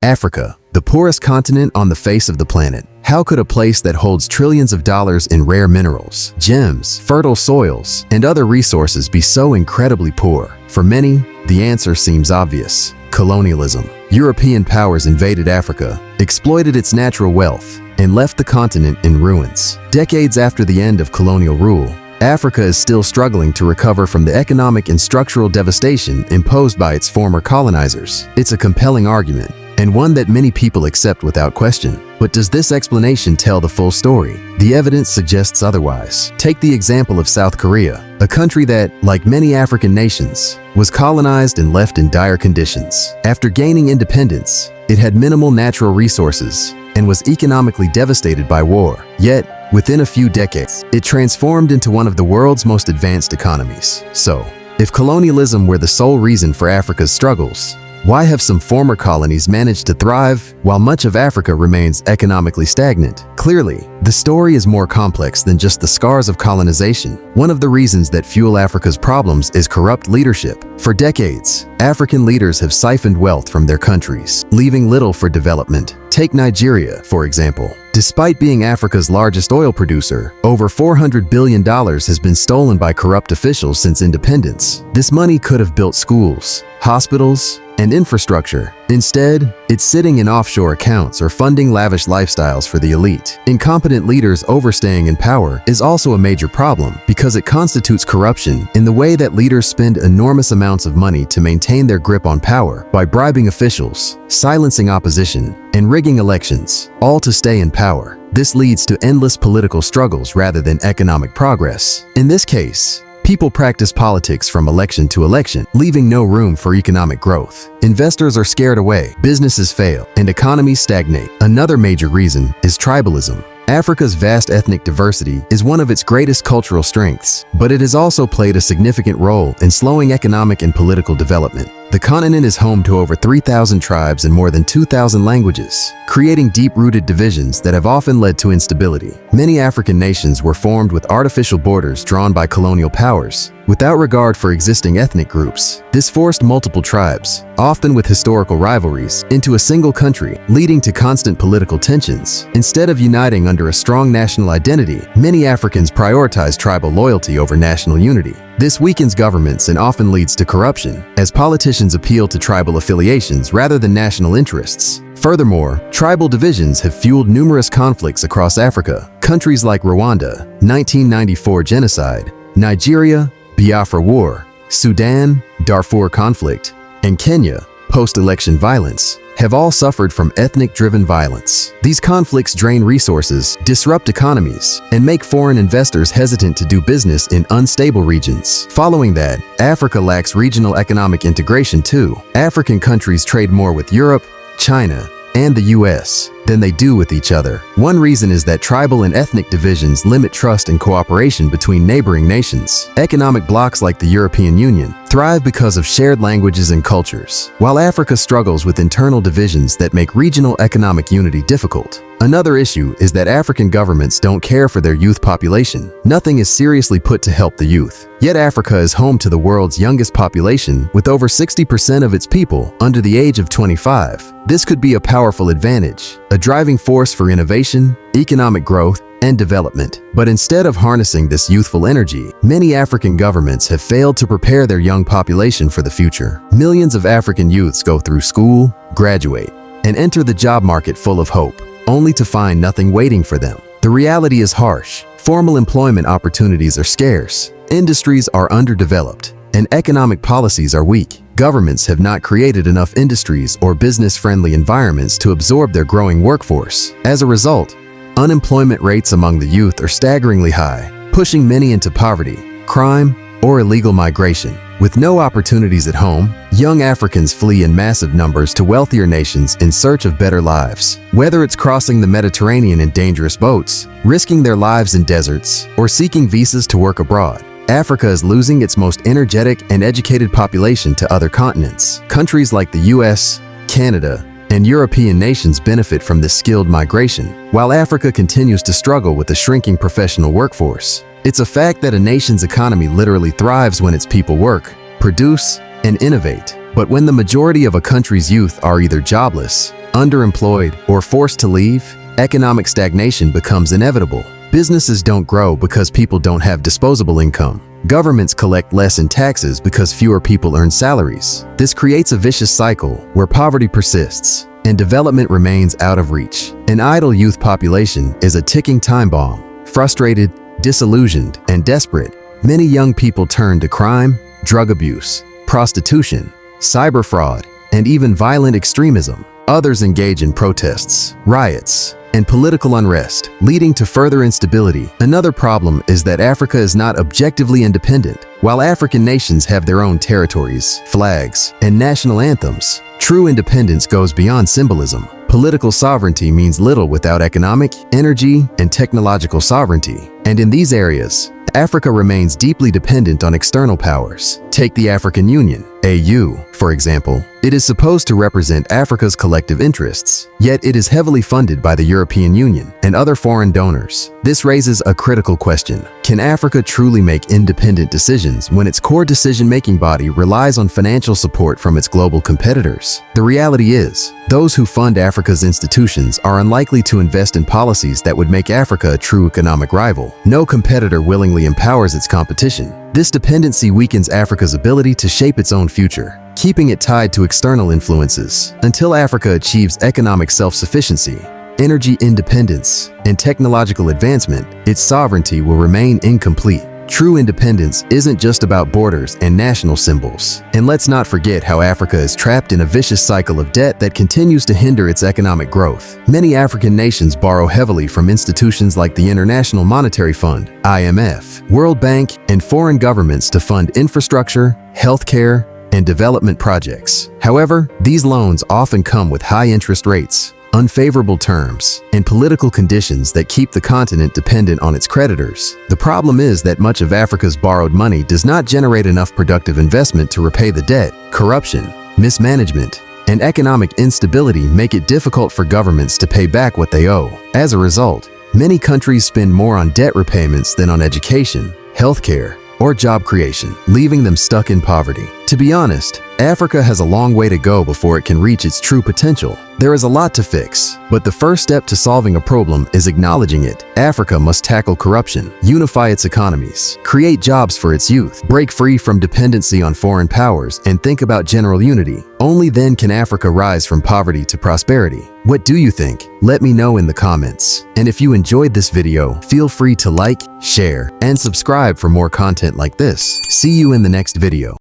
Africa, the poorest continent on the face of the planet. How could a place that holds trillions of dollars in rare minerals, gems, fertile soils, and other resources be so incredibly poor? For many, the answer seems obvious. Colonialism. European powers invaded Africa, exploited its natural wealth, and left the continent in ruins. Decades after the end of colonial rule, Africa is still struggling to recover from the economic and structural devastation imposed by its former colonizers. It's a compelling argument, and one that many people accept without question. But does this explanation tell the full story? The evidence suggests otherwise. Take the example of South Korea, a country that, like many African nations, was colonized and left in dire conditions. After gaining independence, it had minimal natural resources and was economically devastated by war. Yet, within a few decades, it transformed into one of the world's most advanced economies. So, if colonialism were the sole reason for Africa's struggles, why have some former colonies managed to thrive while much of Africa remains economically stagnant? Clearly, the story is more complex than just the scars of colonization. One of the reasons that fuel Africa's problems is corrupt leadership. For decades, African leaders have siphoned wealth from their countries, leaving little for development. Take Nigeria, for example. Despite being Africa's largest oil producer, over $400 billion has been stolen by corrupt officials since independence. This money could have built schools, hospitals, and infrastructure. Instead, it's sitting in offshore accounts or funding lavish lifestyles for the elite. Incompetent leaders overstaying in power is also a major problem because it constitutes corruption in the way that leaders spend enormous amounts of money to maintain their grip on power by bribing officials, silencing opposition, and rigging elections, all to stay in power. This leads to endless political struggles rather than economic progress. In this case, people practice politics from election to election, leaving no room for economic growth. Investors are scared away, businesses fail, and economies stagnate. Another major reason is tribalism. Africa's vast ethnic diversity is one of its greatest cultural strengths, but it has also played a significant role in slowing economic and political development. The continent is home to over 3,000 tribes and more than 2,000 languages, creating deep-rooted divisions that have often led to instability. Many African nations were formed with artificial borders drawn by colonial powers, without regard for existing ethnic groups. This forced multiple tribes, often with historical rivalries, into a single country, leading to constant political tensions. Instead of uniting under a strong national identity, many Africans prioritize tribal loyalty over national unity. This weakens governments and often leads to corruption, as politicians appeal to tribal affiliations rather than national interests. Furthermore, tribal divisions have fueled numerous conflicts across Africa. Countries like Rwanda, 1994 genocide, Nigeria, Biafra War, Sudan, Darfur conflict, and Kenya, post-election violence, have all suffered from ethnic-driven violence. These conflicts drain resources, disrupt economies, and make foreign investors hesitant to do business in unstable regions. Following that, Africa lacks regional economic integration too. African countries trade more with Europe, China, and the US than they do with each other. One reason is that tribal and ethnic divisions limit trust and cooperation between neighboring nations. Economic blocs like the European Union thrive because of shared languages and cultures, while Africa struggles with internal divisions that make regional economic unity difficult. Another issue is that African governments don't care for their youth population. Nothing is seriously put to help the youth. Yet Africa is home to the world's youngest population, with over 60% of its people under the age of 25. This could be a powerful advantage, a driving force for innovation, economic growth, and development. But instead of harnessing this youthful energy, many African governments have failed to prepare their young population for the future. Millions of African youths go through school, graduate, and enter the job market full of hope, only to find nothing waiting for them. The reality is harsh. Formal employment opportunities are scarce, industries are underdeveloped, and economic policies are weak. Governments have not created enough industries or business-friendly environments to absorb their growing workforce. As a result, unemployment rates among the youth are staggeringly high, pushing many into poverty, crime, or illegal migration. With no opportunities at home, young Africans flee in massive numbers to wealthier nations in search of better lives. Whether it's crossing the Mediterranean in dangerous boats, risking their lives in deserts, or seeking visas to work abroad, Africa is losing its most energetic and educated population to other continents. Countries like the US, Canada, and European nations benefit from this skilled migration, while Africa continues to struggle with a shrinking professional workforce. It's a fact that a nation's economy literally thrives when its people work, produce, and innovate. But when the majority of a country's youth are either jobless, underemployed, or forced to leave, economic stagnation becomes inevitable. Businesses don't grow because people don't have disposable income. Governments collect less in taxes because fewer people earn salaries. This creates a vicious cycle where poverty persists and development remains out of reach. An idle youth population is a ticking time bomb. Frustrated, disillusioned, and desperate, many young people turn to crime, drug abuse, prostitution, cyber fraud, and even violent extremism. Others engage in protests, riots, and political unrest, leading to further instability. Another problem is that Africa is not objectively independent. While African nations have their own territories, flags, and national anthems, true independence goes beyond symbolism. Political sovereignty means little without economic, energy, and technological sovereignty. And in these areas, Africa remains deeply dependent on external powers. Take the African Union, AU, for example. It is supposed to represent Africa's collective interests, yet it is heavily funded by the European Union and other foreign donors. This raises a critical question. Can Africa truly make independent decisions when its core decision-making body relies on financial support from its global competitors? The reality is, those who fund Africa's institutions are unlikely to invest in policies that would make Africa a true economic rival. No competitor willingly empowers its competition. This dependency weakens Africa's ability to shape its own future, keeping it tied to external influences. Until Africa achieves economic self-sufficiency, energy independence, and technological advancement, its sovereignty will remain incomplete. True independence isn't just about borders and national symbols. And let's not forget how Africa is trapped in a vicious cycle of debt that continues to hinder its economic growth. Many African nations borrow heavily from institutions like the International Monetary Fund, IMF, World Bank, and foreign governments to fund infrastructure, healthcare, and development projects. However, these loans often come with high interest rates, unfavorable terms, and political conditions that keep the continent dependent on its creditors. The problem is that much of Africa's borrowed money does not generate enough productive investment to repay the debt. Corruption, mismanagement, and economic instability make it difficult for governments to pay back what they owe. As a result, many countries spend more on debt repayments than on education, healthcare, or job creation, leaving them stuck in poverty. To be honest, Africa has a long way to go before it can reach its true potential. There is a lot to fix, but the first step to solving a problem is acknowledging it. Africa must tackle corruption, unify its economies, create jobs for its youth, break free from dependency on foreign powers, and think about general unity. Only then can Africa rise from poverty to prosperity. What do you think? Let me know in the comments. And if you enjoyed this video, feel free to like, share, and subscribe for more content like this. See you in the next video.